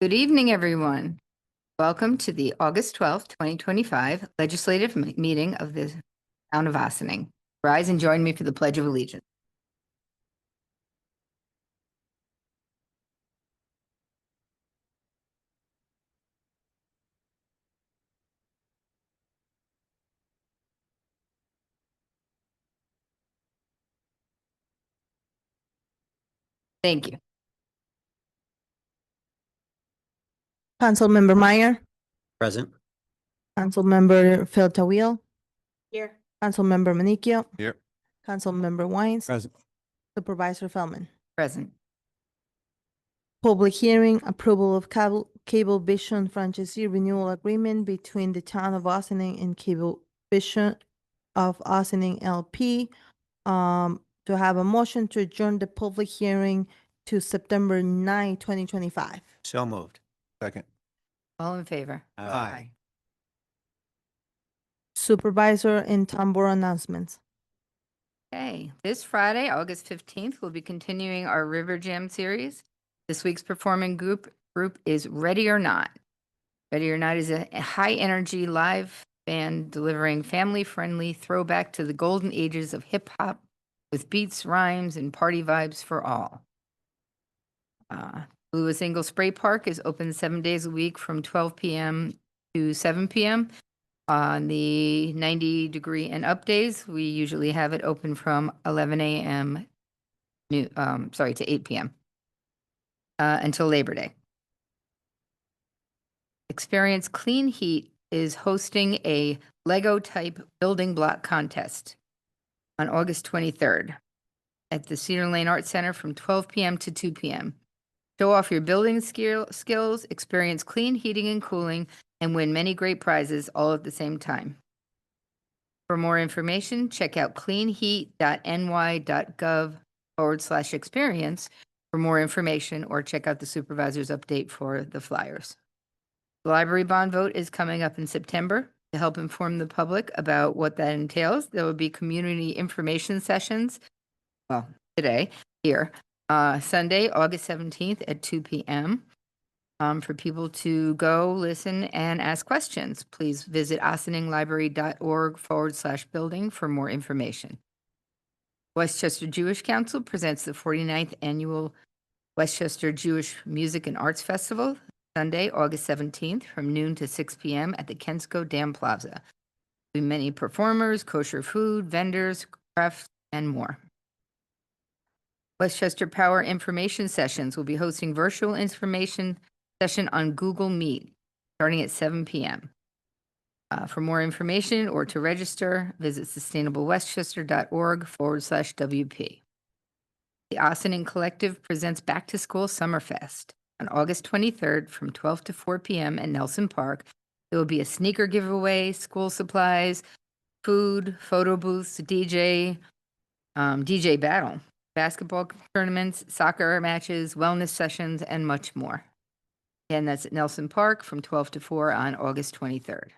Good evening, everyone. Welcome to the August 12th, 2025 legislative meeting of the town of Ossining. Rise and join me for the Pledge of Allegiance. Thank you. Councilmember Meyer, Present. Councilmember Phil Tawil, Here. Councilmember Manicchio, Here. Councilmember Wines, Present. Supervisor Feldman. Present. Public hearing, approval of Cable Vision franchisee renewal agreement between the town of Ossining and Cable Vision of Ossining LP. To have a motion to adjourn the public hearing to September 9, 2025. So moved. Second. All in favor? Aye. Supervisor and town board announcements. Okay, this Friday, August 15th, we'll be continuing our River Jam series. This week's performing group is Ready or Not. Ready or Not is a high-energy live band delivering family-friendly throwback to the golden ages of hip-hop with beats, rhymes, and party vibes for all. Lewis Ingalls Spray Park is open 7 days a week from 12 p.m. to 7 p.m. On the 90-degree and up days, we usually have it open from 11 a.m. to 8 p.m. Until Labor Day. Experience Clean Heat is hosting a Lego-type building block contest on August 23rd at the Cedar Lane Arts Center from 12 p.m. to 2 p.m. Show off your building skills, experience clean heating and cooling, and win many great prizes all at the same time. For more information, check out cleanheat.ny.gov/experience for more information, or check out the supervisor's update for the flyers. The library bond vote is coming up in September. To help inform the public about what that entails, there will be community information sessions, well, today, here, Sunday, August 17th at 2 p.m. For people to go, listen, and ask questions. Please visit ossininglibrary.org/building for more information. Westchester Jewish Council presents the 49th Annual Westchester Jewish Music and Arts Festival, Sunday, August 17th, from noon to 6 p.m. at the Kensko Dam Plaza. There will be many performers, kosher food, vendors, crafts, and more. Westchester Power Information Sessions will be hosting virtual information session on Google Meet starting at 7 p.m. For more information or to register, visit sustainablewestchester.org/WP. The Ossining Collective presents Back to School Summerfest on August 23rd from 12 to 4 p.m. at Nelson Park. There will be a sneaker giveaway, school supplies, food, photo booths, DJ battle, basketball tournaments, soccer matches, wellness sessions, and much more. And that's at Nelson Park from 12 to 4 on August 23rd.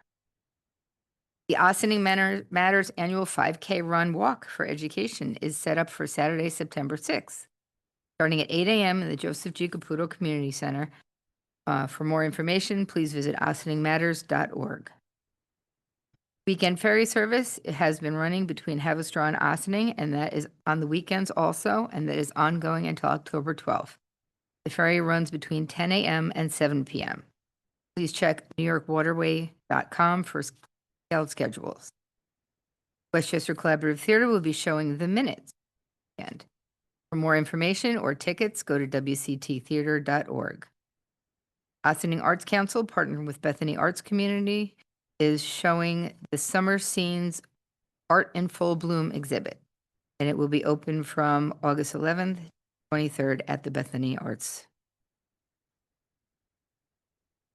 The Ossining Matters annual 5K run walk for education is set up for Saturday, September 6th, starting at 8 a.m. in the Joseph G. Caputo Community Center. For more information, please visit OssiningMatters.org. Weekend ferry service has been running between Haverstraw and Ossining, and that is on the weekends also, and that is ongoing until October 12th. The ferry runs between 10 a.m. and 7 p.m. Please check NewYorkWaterway.com for schedules. Westchester Collaborative Theater will be showing The Minutes. And for more information or tickets, go to WCTtheater.org. Ossining Arts Council, partnered with Bethany Arts Community, is showing the Summer Scenes Art in Full Bloom exhibit, and it will be open from August 11th, 23rd at the Bethany Arts.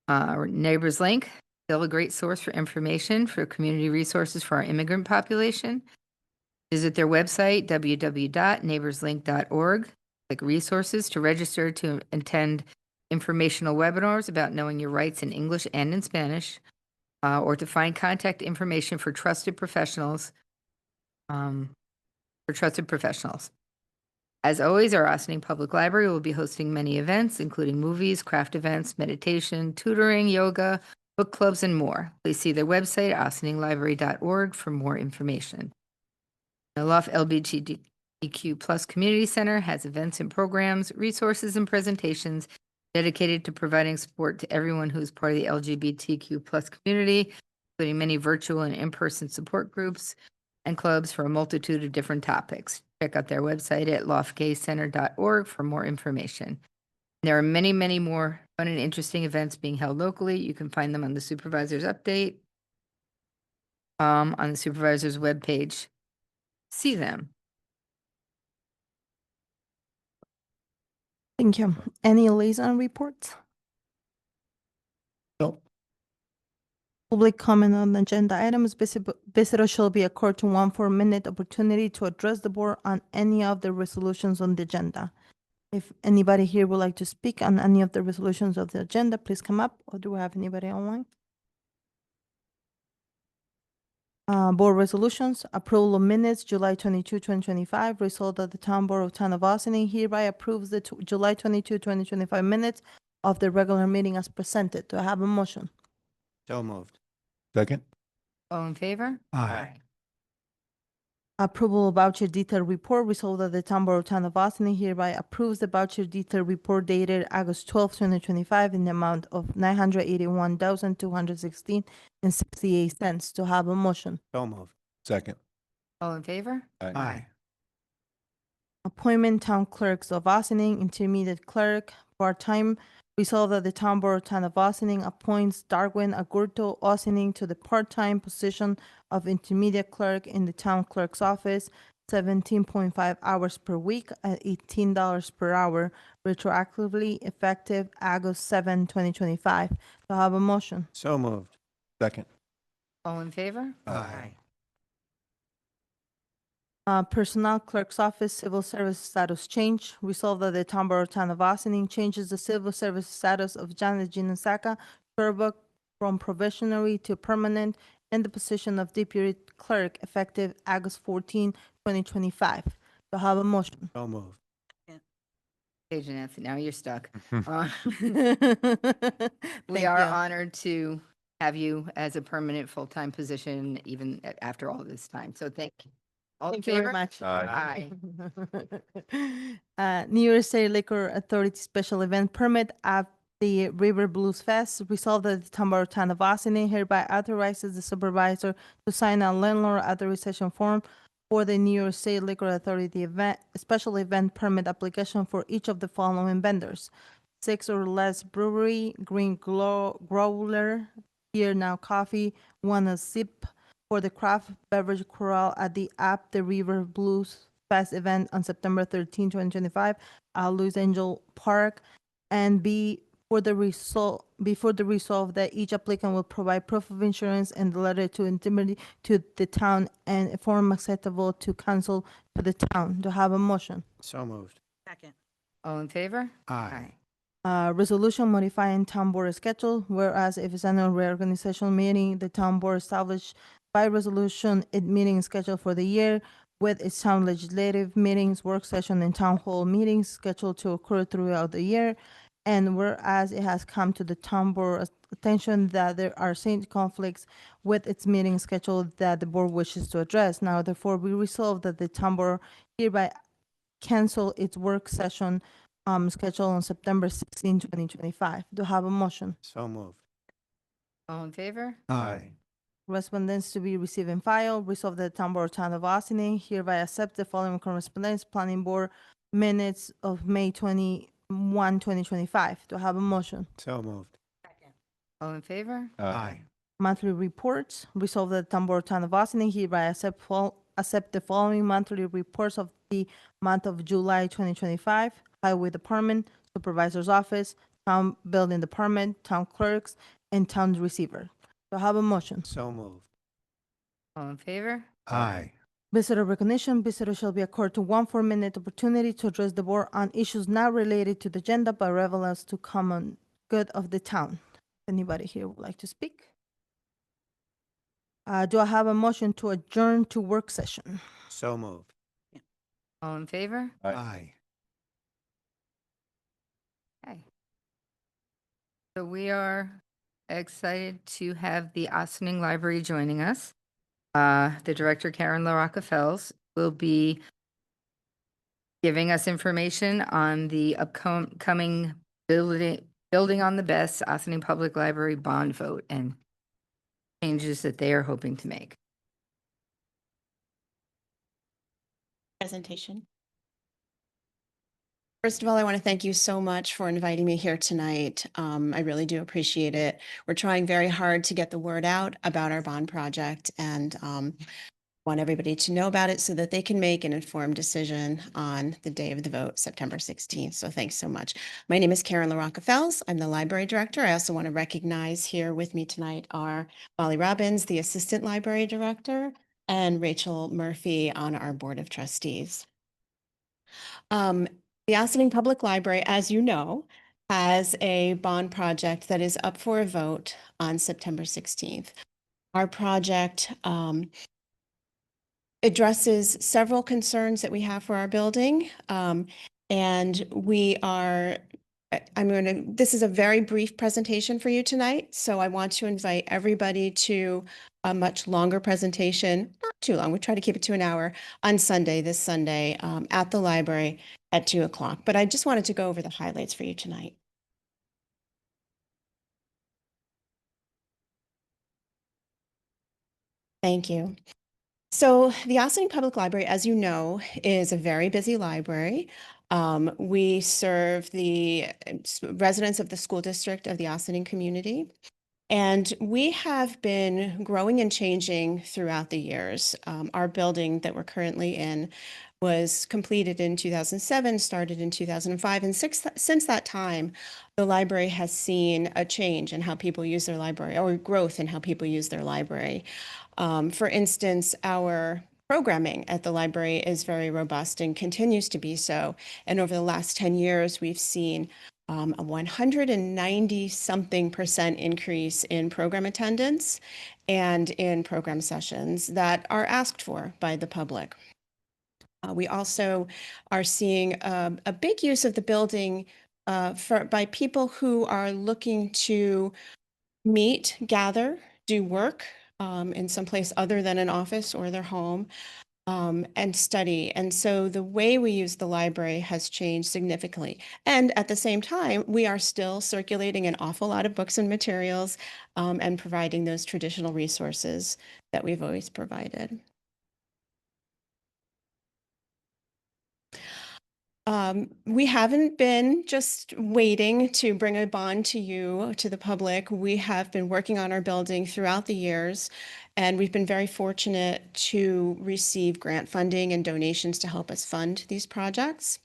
Neighbors Link, still a great source for information for community resources for our immigrant population. Visit their website, www.neighborslink.org. Click resources to register to attend informational webinars about knowing your rights in English and in Spanish, or to find contact information for trusted professionals. As always, our Ossining Public Library will be hosting many events, including movies, craft events, meditation, tutoring, yoga, book clubs, and more. Please see their website, ossininglibrary.org, for more information. The Aloft LGBTQ Plus Community Center has events and programs, resources, and presentations dedicated to providing support to everyone who is part of the LGBTQ plus community, including many virtual and in-person support groups and clubs for a multitude of different topics. Check out their website at loftgaycenter.org for more information. There are many, many more fun and interesting events being held locally. You can find them on the supervisor's update, on the supervisor's webpage. See them. Thank you. Any liaison reports? No. Public comment on agenda items. Visitors shall be accorded to 1 4-minute opportunity to address the board on any of the resolutions on the agenda. If anybody here would like to speak on any of the resolutions of the agenda, please come up. Or do we have anybody online? Board resolutions, approval of minutes, July 22, 2025. Result that the Town Board of Town of Ossining hereby approves the July 22, 2025 minutes of the regular meeting as presented. Do I have a motion? So moved. Second. All in favor? Aye. Approval of voucher detail report. Result that the Town Board of Town of Ossining hereby approves the voucher detail report dated August 12, 2025 in the amount of $981,216.68. To have a motion. So moved. Second. All in favor? Aye. Appointment Town Clerks of Ossining, Intermediate Clerk, part-time. Resolved that the Town Board of Town of Ossining appoints Darwin Agurto Ossining to the part-time position of Intermediate Clerk in the Town Clerk's Office, 17.5 hours per week at $18 per hour, retroactively effective August 7, 2025. Do I have a motion? So moved. Second. All in favor? Aye. Personnel Clerk's Office, Civil Service Status Change. Resolved that the Town Board of Town of Ossining changes the civil service status of Janet Ginosaka Sherbuck from probationary to permanent in the position of Deputy Clerk effective August 14, 2025. Do I have a motion? So moved. Page and Nancy, now you're stuck. Mhm. Uh, We Thank are you. honored to have you as a permanent full-time position even after all this time. So thank you. All in Thank you very favor? much. Aye. New York State Liquor Authority Special Event Permit at the River Blues Fest. Resolved that the Town Board of Town of Ossining hereby authorizes the supervisor to sign a landlord authorization form for the New York State Liquor Authority event, special event permit application for each of the following vendors: 6 or Less Brewery, Green Growler, Here Now Coffee, Wanna Sip, for the craft beverage crawl at the River Blues Fest event on September 13, 2025 at Louis Angel Park. And B, for the resolve that each applicant will provide proof of insurance and the letter to intimidate to the town and a form acceptable to council to the town. Do I have a motion? So moved. Second. All in favor? Aye. Resolution modifying town board schedule, whereas if it's annual reorganization meeting, the town board established by resolution its meeting schedule for the year with its town legislative meetings, work session, and town hall meetings scheduled to occur throughout the year. And whereas it has come to the town board's attention that there are certain conflicts with its meeting schedule that the board wishes to address. Now therefore we resolve that the town board hereby cancel its work session scheduled on September 16, 2025. Do I have a motion? So moved. All in favor? Aye. Correspondence to be received and filed. Resolved that the Town Board of Town of Ossining hereby accept the following correspondence: Planning Board minutes of May 21, 2025. Do I have a motion? So moved. All in favor? Aye. Monthly reports. Resolved that the Town Board of Town of Ossining hereby accept the following monthly reports of the month of July 2025. Highway Department, Supervisor's Office, Town Building Department, Town Clerks, and Town Receiver. Do I have a motion? So moved. All in favor? Aye. Visitor recognition. Visitors shall be accorded to 1 4-minute opportunity to address the board on issues not related to the agenda but relevant to common good of the town. Anybody here would like to speak? Do I have a motion to adjourn to work session? So moved. All in favor? Aye. Okay. So we are excited to have the Ossining Library joining us. The director, Karen LaRocca Fells, will be giving us information on the upcoming building on the best Ossining Public Library bond vote and changes that they are hoping to make. Presentation. First of all, I want to thank you so much for inviting me here tonight. I really do appreciate it. We're trying very hard to get the word out about our bond project and want everybody to know about it so that they can make an informed decision on the day of the vote, September 16th. So thanks so much. My name is Karen LaRocca Fells. I'm the library director. I also want to recognize here with me tonight are Molly Robbins, the assistant library director, and Rachel Murphy on our board of trustees. The Ossining Public Library, as you know, has a bond project that is up for a vote on September 16th. Our project addresses several concerns that we have for our building. And we are, this is a very brief presentation for you tonight. So I want to invite everybody to a much longer presentation, not too long. We try to keep it to an hour on Sunday, this Sunday, at the library at 2 o'clock. But I just wanted to go over the highlights for you tonight. Thank you. So the Ossining Public Library, as you know, is a very busy library. We serve the residents of the school district of the Ossining community. And we have been growing and changing throughout the years. Our building that we're currently in was completed in 2007, started in 2005. And since that time, the library has seen a change in how people use their library, or growth in how people use their library. For instance, our programming at the library is very robust and continues to be so. And over the last 10 years, we've seen a 190-something% increase in program attendance and in program sessions that are asked for by the public. We also are seeing a big use of the building by people who are looking to meet, gather, do work in some place other than an office or their home, and study. And so the way we use the library has changed significantly. And at the same time, we are still circulating an awful lot of books and materials and providing those traditional resources that we've always provided. We haven't been just waiting to bring a bond to you, to the public. We have been working on our building throughout the years, and we've been very fortunate to receive grant funding and donations to help us fund these projects.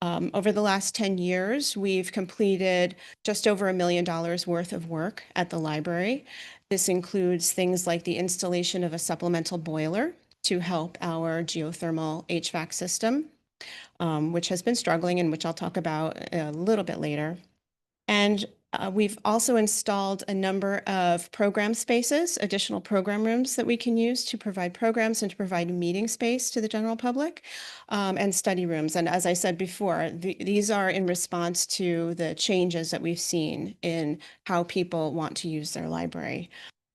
Over the last 10 years, we've completed just over $1 million worth of work at the library. This includes things like the installation of a supplemental boiler to help our geothermal HVAC system, which has been struggling and which I'll talk about a little bit later. And we've also installed a number of program spaces, additional program rooms that we can use to provide programs and to provide meeting space to the general public, and study rooms. And as I said before, these are in response to the changes that we've seen in how people want to use their library.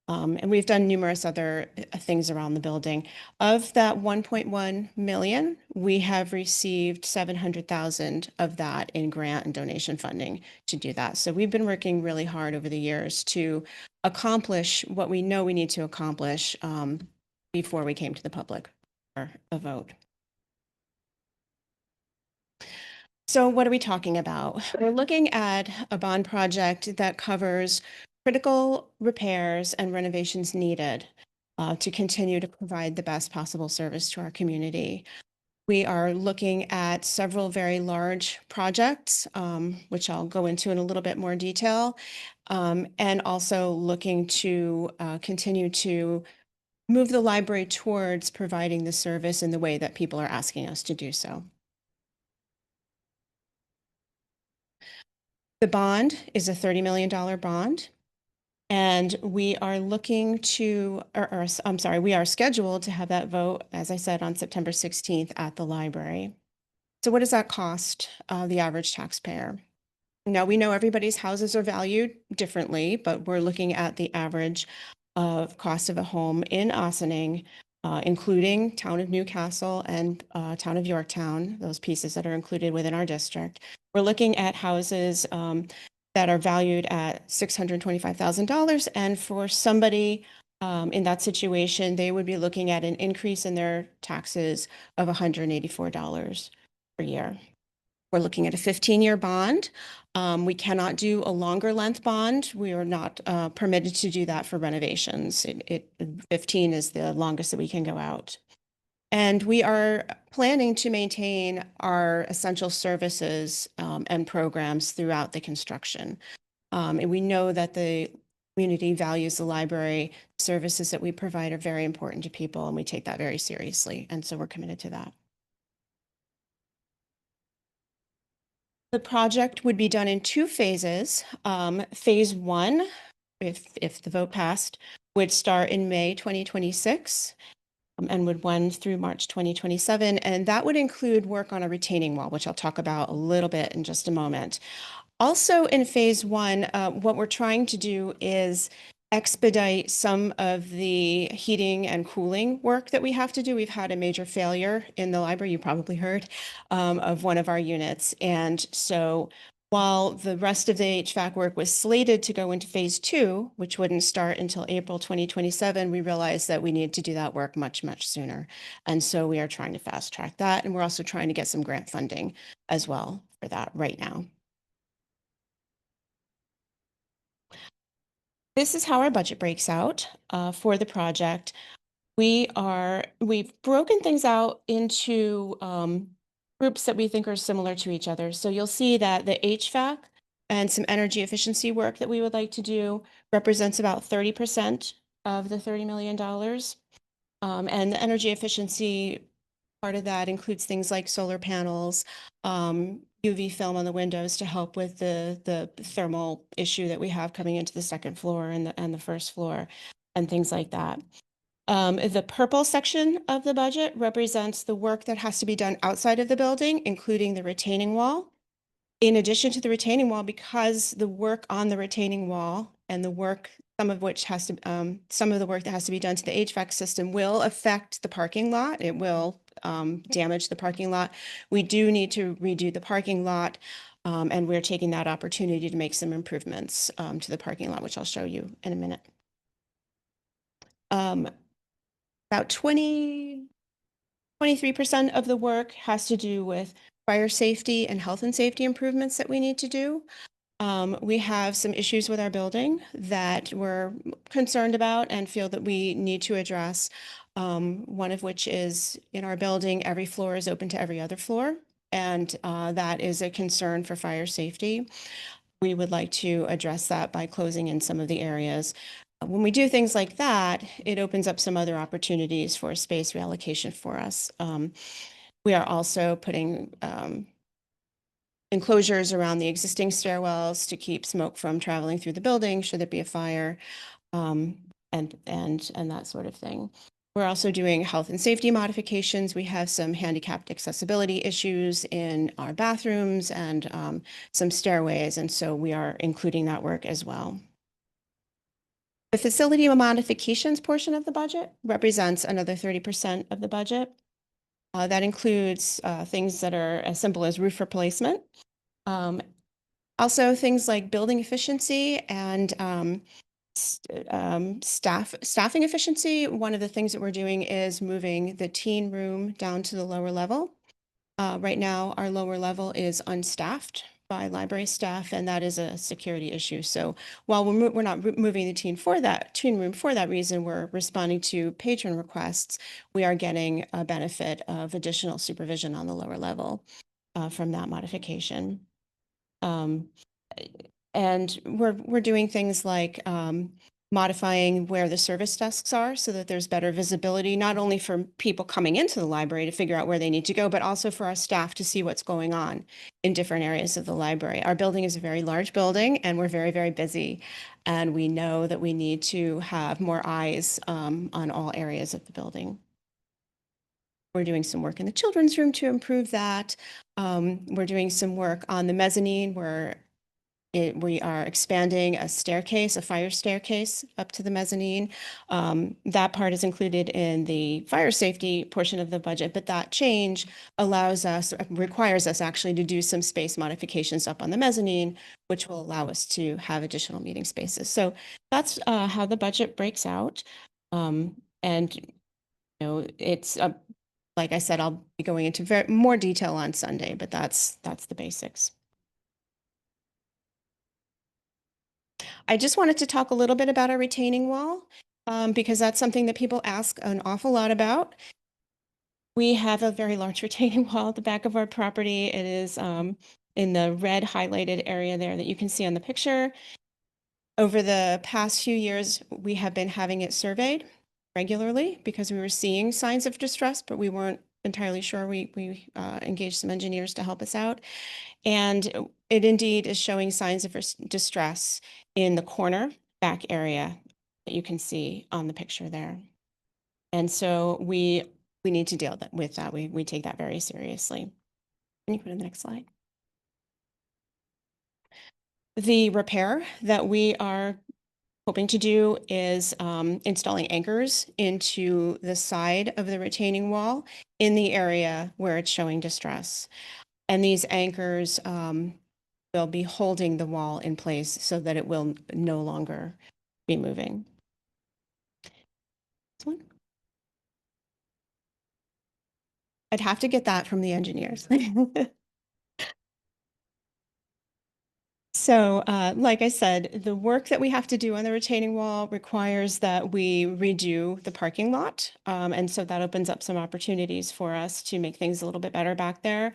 And we've done numerous other things around the building. Of that 1.1 million, we have received 700,000 of that in grant and donation funding to do that. So we've been working really hard over the years to accomplish what we know we need to accomplish before we came to the public for a vote. So what are we talking about? We're looking at a bond project that covers critical repairs and renovations needed to continue to provide the best possible service to our community. We are looking at several very large projects, which I'll go into in a little bit more detail, and also looking to continue to move the library towards providing the service in the way that people are asking us to do so. The bond is a $30 million bond. And we are looking to, I'm sorry, we are scheduled to have that vote, as I said, on September 16th at the library. So what does that cost the average taxpayer? Now, we know everybody's houses are valued differently, but we're looking at the average of cost of a home in Ossining, including town of Newcastle and town of Yorktown, those pieces that are included within our district. We're looking at houses that are valued at $625,000. And for somebody in that situation, they would be looking at an increase in their taxes of $184 per year. We're looking at a 15-year bond. We cannot do a longer length bond. We are not permitted to do that for renovations. 15 is the longest that we can go out. And we are planning to maintain our essential services and programs throughout the construction. And we know that the community values the library. Services that we provide are very important to people, and we take that very seriously. And so we're committed to that. The project would be done in 2 phases. Phase 1, if the vote passed, would start in May 2026 and would run through March 2027. And that would include work on a retaining wall, which I'll talk about a little bit in just a moment. Also in phase 1, what we're trying to do is expedite some of the heating and cooling work that we have to do. We've had a major failure in the library, you probably heard, of one of our units. And so while the rest of the HVAC work was slated to go into phase 2, which wouldn't start until April 2027, we realized that we need to do that work much, much sooner. And so we are trying to fast track that. And we're also trying to get some grant funding as well for that right now. This is how our budget breaks out for the project. We've broken things out into groups that we think are similar to each other. So you'll see that the HVAC and some energy efficiency work that we would like to do represents about 30% of the $30 million. And the energy efficiency part of that includes things like solar panels, UV film on the windows to help with the thermal issue that we have coming into the second floor and the first floor and things like that. The purple section of the budget represents the work that has to be done outside of the building, including the retaining wall. In addition to the retaining wall, because the work on the retaining wall and the work, some of the work that has to be done to the HVAC system will affect the parking lot. It will damage the parking lot. We do need to redo the parking lot, and we're taking that opportunity to make some improvements to the parking lot, which I'll show you in a minute. About 23% of the work has to do with fire safety and health and safety improvements that we need to do. We have some issues with our building that we're concerned about and feel that we need to address. One of which is in our building, every floor is open to every other floor, and that is a concern for fire safety. We would like to address that by closing in some of the areas. When we do things like that, it opens up some other opportunities for space reallocation for us. We are also putting enclosures around the existing stairwells to keep smoke from traveling through the building should there be a fire, and that sort of thing. We're also doing health and safety modifications. We have some handicapped accessibility issues in our bathrooms and some stairways, and so we are including that work as well. The facility modifications portion of the budget represents another 30% of the budget. That includes things that are as simple as roof replacement. Also things like building efficiency and staffing efficiency. One of the things that we're doing is moving the teen room down to the lower level. Right now, our lower level is unstaffed by library staff, and that is a security issue. So while we're not moving the teen room for that reason, we're responding to patron requests. We are getting a benefit of additional supervision on the lower level from that modification. And we're doing things like modifying where the service desks are so that there's better visibility, not only for people coming into the library to figure out where they need to go, but also for our staff to see what's going on in different areas of the library. Our building is a very large building and we're very, very busy. And we know that we need to have more eyes on all areas of the building. We're doing some work in the children's room to improve that. We're doing some work on the mezzanine where We are expanding a staircase, a fire staircase up to the mezzanine. That part is included in the fire safety portion of the budget, but that change requires us actually to do some space modifications up on the mezzanine, which will allow us to have additional meeting spaces. So that's how the budget breaks out. And, it's like I said, I'll be going into more detail on Sunday, but that's the basics. I just wanted to talk a little bit about our retaining wall, because that's something that people ask an awful lot about. We have a very large retaining wall at the back of our property. It is in the red highlighted area there that you can see on the picture. Over the past few years, we have been having it surveyed regularly because we were seeing signs of distress, but we weren't entirely sure. We engaged some engineers to help us out. And it indeed is showing signs of distress in the corner back area that you can see on the picture there. And so we need to deal with that. We take that very seriously. Can you go to the next slide? The repair that we are hoping to do is installing anchors into the side of the retaining wall in the area where it's showing distress. And these anchors will be holding the wall in place so that it will no longer be moving. This one? I'd have to get that from the engineers. So, like I said, the work that we have to do on the retaining wall requires that we redo the parking lot. And so that opens up some opportunities for us to make things a little bit better back there.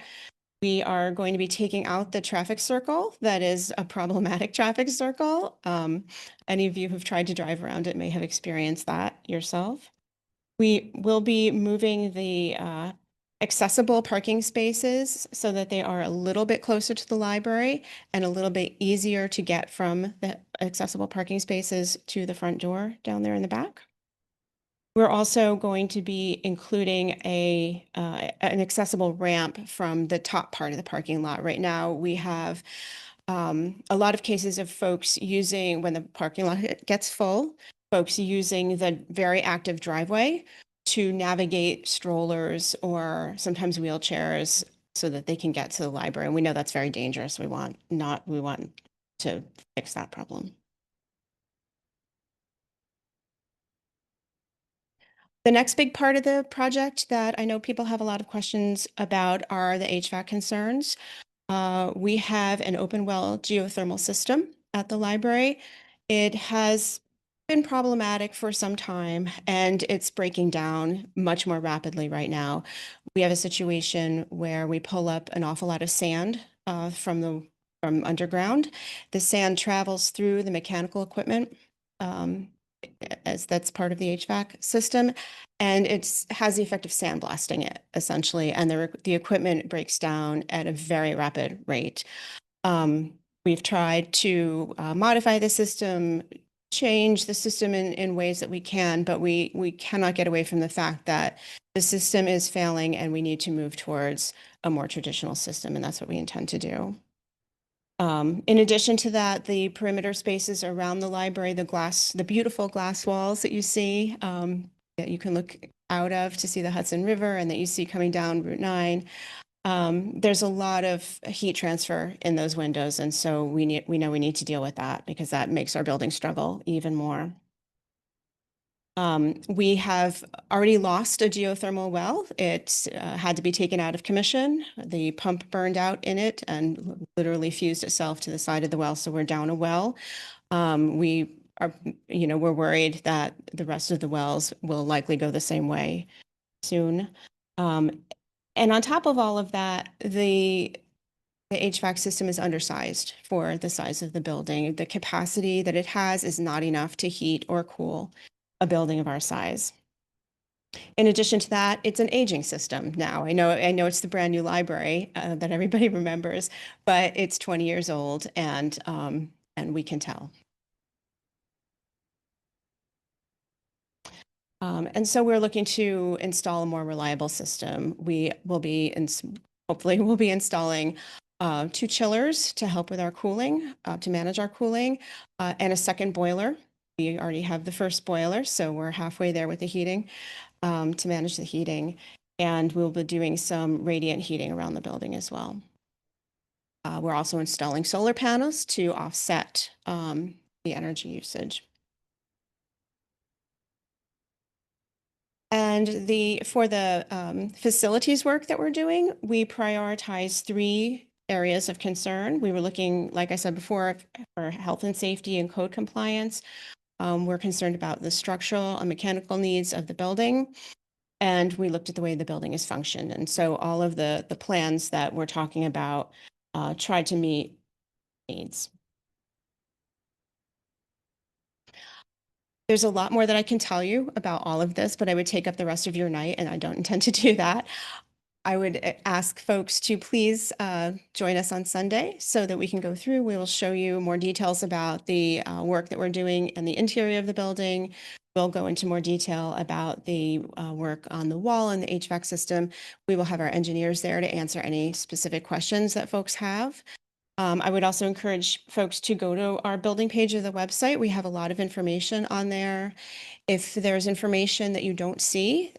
We are going to be taking out the traffic circle. That is a problematic traffic circle. Any of you who've tried to drive around it may have experienced that yourself. We will be moving the accessible parking spaces so that they are a little bit closer to the library and a little bit easier to get from the accessible parking spaces to the front door down there in the back. We're also going to be including an accessible ramp from the top part of the parking lot. Right now, we have a lot of cases of folks using, when the parking lot gets full, folks using the very active driveway to navigate strollers or sometimes wheelchairs so that they can get to the library. And we know that's very dangerous. We want to fix that problem. The next big part of the project that I know people have a lot of questions about are the HVAC concerns. We have an open well geothermal system at the library. It has been problematic for some time and it's breaking down much more rapidly right now. We have a situation where we pull up an awful lot of sand from underground. The sand travels through the mechanical equipment as that's part of the HVAC system, and it has the effect of sandblasting it essentially, and the equipment breaks down at a very rapid rate. We've tried to modify the system, change the system in ways that we can, but we cannot get away from the fact that the system is failing and we need to move towards a more traditional system, and that's what we intend to do. In addition to that, the perimeter spaces around the library, the beautiful glass walls that you see, that you can look out of to see the Hudson River and that you see coming down Route 9. There's a lot of heat transfer in those windows. And so we know we need to deal with that because that makes our building struggle even more. We have already lost a geothermal well. It had to be taken out of commission. The pump burned out in it and literally fused itself to the side of the well. So we're down a well. We're worried that the rest of the wells will likely go the same way soon. And on top of all of that, the HVAC system is undersized for the size of the building. The capacity that it has is not enough to heat or cool a building of our size. In addition to that, it's an aging system now. I know it's the brand new library that everybody remembers, but it's 20 years old and we can tell. And so we're looking to install a more reliable system. Hopefully we'll be installing 2 chillers to help with our cooling, to manage our cooling, and a second boiler. We already have the first boiler, so we're halfway there with the heating, to manage the heating. And we'll be doing some radiant heating around the building as well. We're also installing solar panels to offset the energy usage. And for the facilities work that we're doing, we prioritize 3 areas of concern. We were looking, like I said before, for health and safety and code compliance. We're concerned about the structural and mechanical needs of the building. And we looked at the way the building is functioned. And so all of the plans that we're talking about tried to meet needs. There's a lot more that I can tell you about all of this, but I would take up the rest of your night, and I don't intend to do that. I would ask folks to please join us on Sunday so that we can go through. We will show you more details about the work that we're doing in the interior of the building. We'll go into more detail about the work on the wall and the HVAC system. We will have our engineers there to answer any specific questions that folks have. I would also encourage folks to go to our building page of the website. We have a lot of information on there. If there's information that you don't see,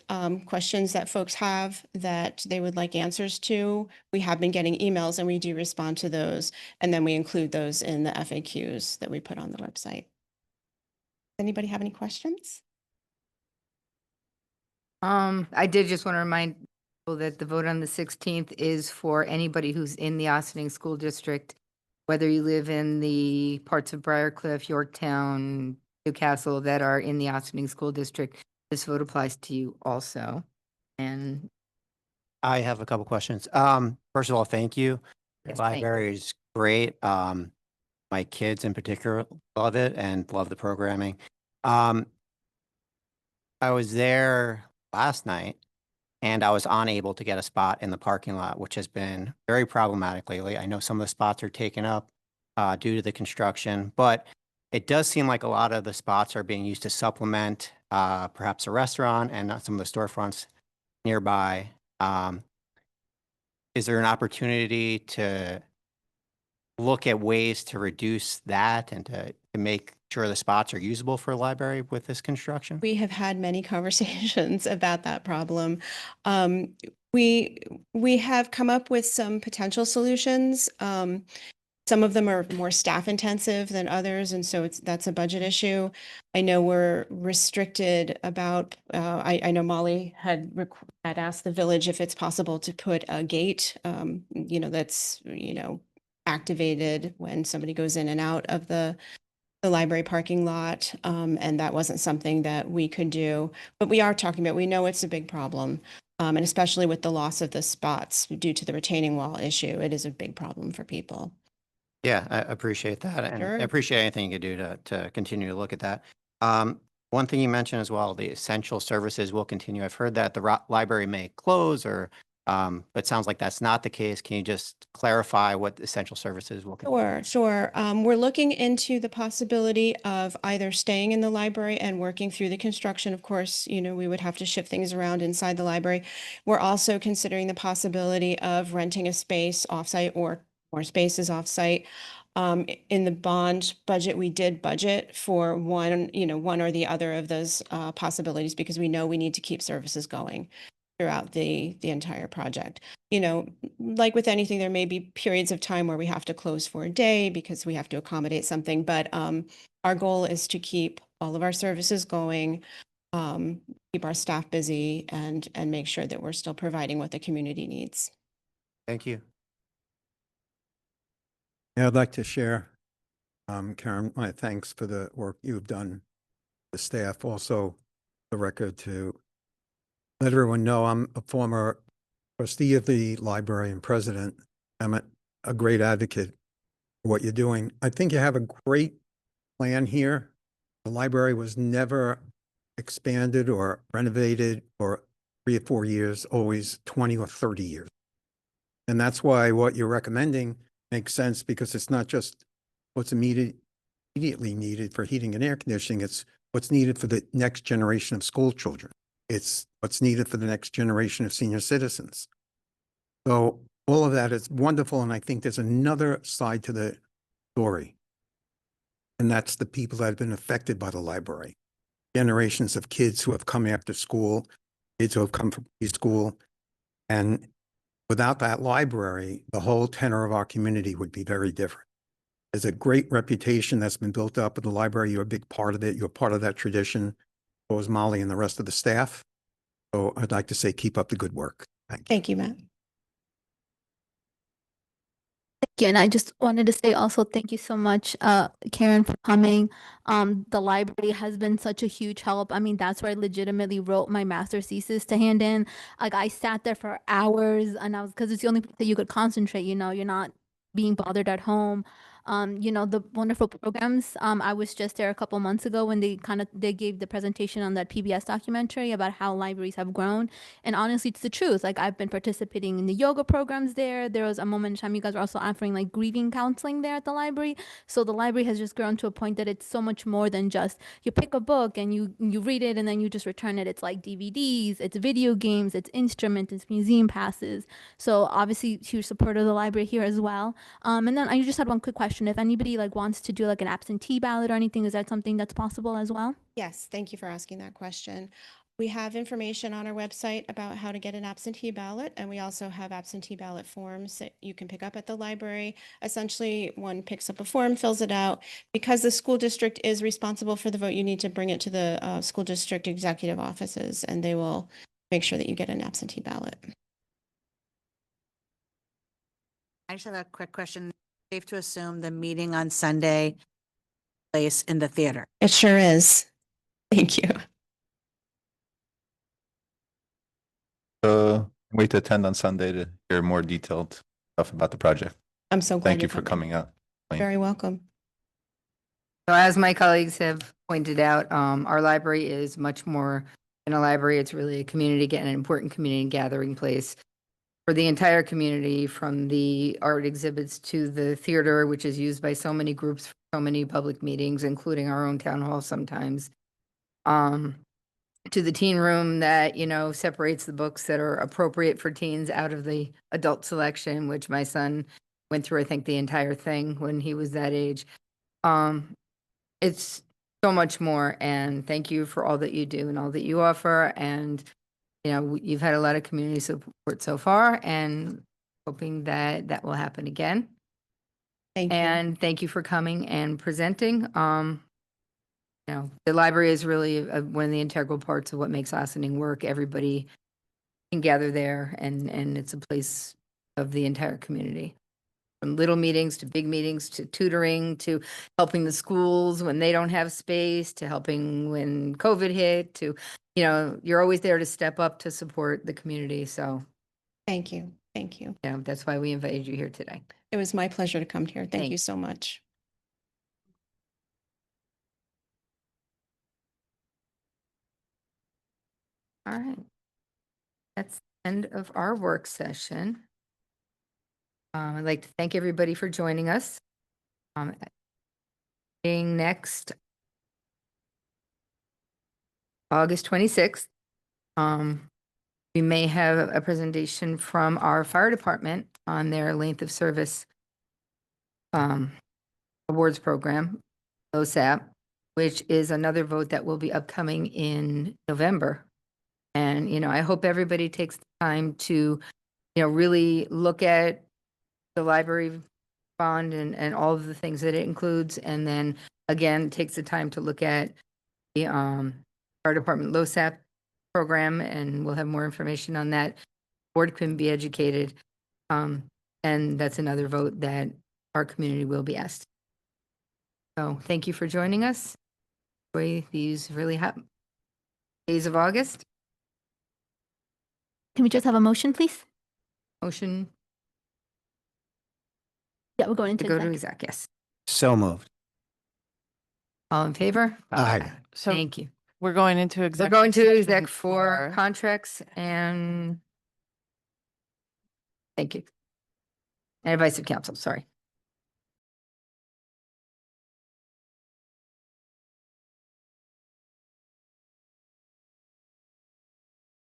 questions that folks have that they would like answers to, we have been getting emails and we do respond to those. And then we include those in the FAQs that we put on the website. Anybody have any questions? I did just want to remind people that the vote on the 16th is for anybody who's in the Ossining School District, whether you live in the parts of Briarcliff, Yorktown, Newcastle that are in the Ossining School District. This vote applies to you also. And I have a couple questions. First of all, thank you. The Yes, thank you. library is great. My kids in particular love it and love the programming. I was there last night and I was unable to get a spot in the parking lot, which has been very problematic lately. I know some of the spots are taken up due to the construction, but it does seem like a lot of the spots are being used to supplement perhaps a restaurant and some of the storefronts nearby. Is there an opportunity to look at ways to reduce that and to make sure the spots are usable for a library with this construction? We have had many conversations about that problem. We have come up with some potential solutions. Some of them are more staff intensive than others, and so that's a budget issue. I know we're restricted about. I know Molly had asked the village if it's possible to put a gate. That's activated when somebody goes in and out of the library parking lot, and that wasn't something that we could do. But we are talking about. We know it's a big problem. And especially with the loss of the spots due to the retaining wall issue, it is a big problem for people. Yeah, I appreciate that. And Sure. I appreciate anything you could do to continue to look at that. One thing you mentioned as well, the essential services will continue. I've heard that the library may close but it sounds like that's not the case. Can you just clarify what essential services will continue? Sure. We're looking into the possibility of either staying in the library and working through the construction. Of course, we would have to shift things around inside the library. We're also considering the possibility of renting a space offsite or more spaces offsite. In the bond budget, we did budget for one or the other of those possibilities because we know we need to keep services going throughout the entire project. Like with anything, there may be periods of time where we have to close for a day because we have to accommodate something. But our goal is to keep all of our services going, keep our staff busy, and make sure that we're still providing what the community needs. Thank you. Yeah, I'd like to share, Karen, my thanks for the work you've done, the staff, also the record to let everyone know I'm a former trustee of the library and president. I'm a great advocate for what you're doing. I think you have a great plan here. The library was never expanded or renovated for 3 or 4 years, always 20 or 30 years. And that's why what you're recommending makes sense, because it's not just what's immediately needed for heating and air conditioning. It's what's needed for the next generation of school children. It's what's needed for the next generation of senior citizens. So all of that is wonderful. And I think there's another side to the story. And that's the people that have been affected by the library. Generations of kids who have come after school, kids who have come from preschool. And without that library, the whole tenor of our community would be very different. There's a great reputation that's been built up at the library. You're a big part of it. You're part of that tradition. So is Molly and the rest of the staff. So I'd like to say, keep up the good work. Thank you. Thank you, Matt. Thank you. And I just wanted to say also thank you so much, Karen, for coming. The library has been such a huge help. I mean, that's where I legitimately wrote my master's thesis to hand in. Like I sat there for hours and because it's the only place that you could concentrate, you're not being bothered at home. The wonderful programs. I was just there a couple months ago when they gave the presentation on that PBS documentary about how libraries have grown. And honestly, it's the truth. Like I've been participating in the yoga programs there. There was a moment in time you guys were also offering like grieving counseling there at the library. So the library has just grown to a point that it's so much more than just you pick a book and you read it and then you just return it. It's like DVDs, it's video games, it's instruments, it's museum passes. So obviously huge support of the library here as well. And then I just had one quick question. If anybody like wants to do like an absentee ballot or anything, is that something that's possible as well? Yes, thank you for asking that question. We have information on our website about how to get an absentee ballot, and we also have absentee ballot forms that you can pick up at the library. Essentially, one picks up a form, fills it out. Because the school district is responsible for the vote, you need to bring it to the school district executive offices, and they will make sure that you get an absentee ballot. I just have a quick question. Safe to assume the meeting on Sunday place in the theater? It sure is. Thank you. Wait to attend on Sunday to hear more detailed stuff about the project. I'm so glad Thank you you're for coming out. Very welcome. So as my colleagues have pointed out, our library is much more than a library. It's really a community and an important community gathering place for the entire community, from the art exhibits to the theater, which is used by so many groups for so many public meetings, including our own town hall sometimes. To the teen room that, separates the books that are appropriate for teens out of the adult selection, which my son went through, I think, the entire thing when he was that age. It's so much more, and thank you for all that you do and all that you offer. And you've had a lot of community support so far, and hoping that that will happen again. Thank you. And thank you for coming and presenting. The library is really one of the integral parts of what makes Ossining work. Everybody can gather there, and it's a place of the entire community. From little meetings to big meetings to tutoring to helping the schools when they don't have space to helping when COVID hit to, you're always there to step up to support the community. So Thank you. Thank you. that's why we invited you here today. It was my pleasure to come here. Thank you Thanks. so much. All right. That's the end of our work session. I'd like to thank everybody for joining us. Being next August 26th, we may have a presentation from our fire department on their length of service awards program, LoSAP, which is another vote that will be upcoming in November. And, I hope everybody takes the time to, really look at the library bond and all of the things that it includes. And then again, takes the time to look at the fire department LoSAP program, and we'll have more information on that. Board can be educated. And that's another vote that our community will be asked. So thank you for joining us. Enjoy these really hot days of August. Can we just have a motion, please? Motion Yeah, we're going to into go to exec. exec, yes. So moved. All in favor? Aye. So Thank you. we're going into We're executive going to session exec for for- contracts and thank you. And advice of counsel, sorry.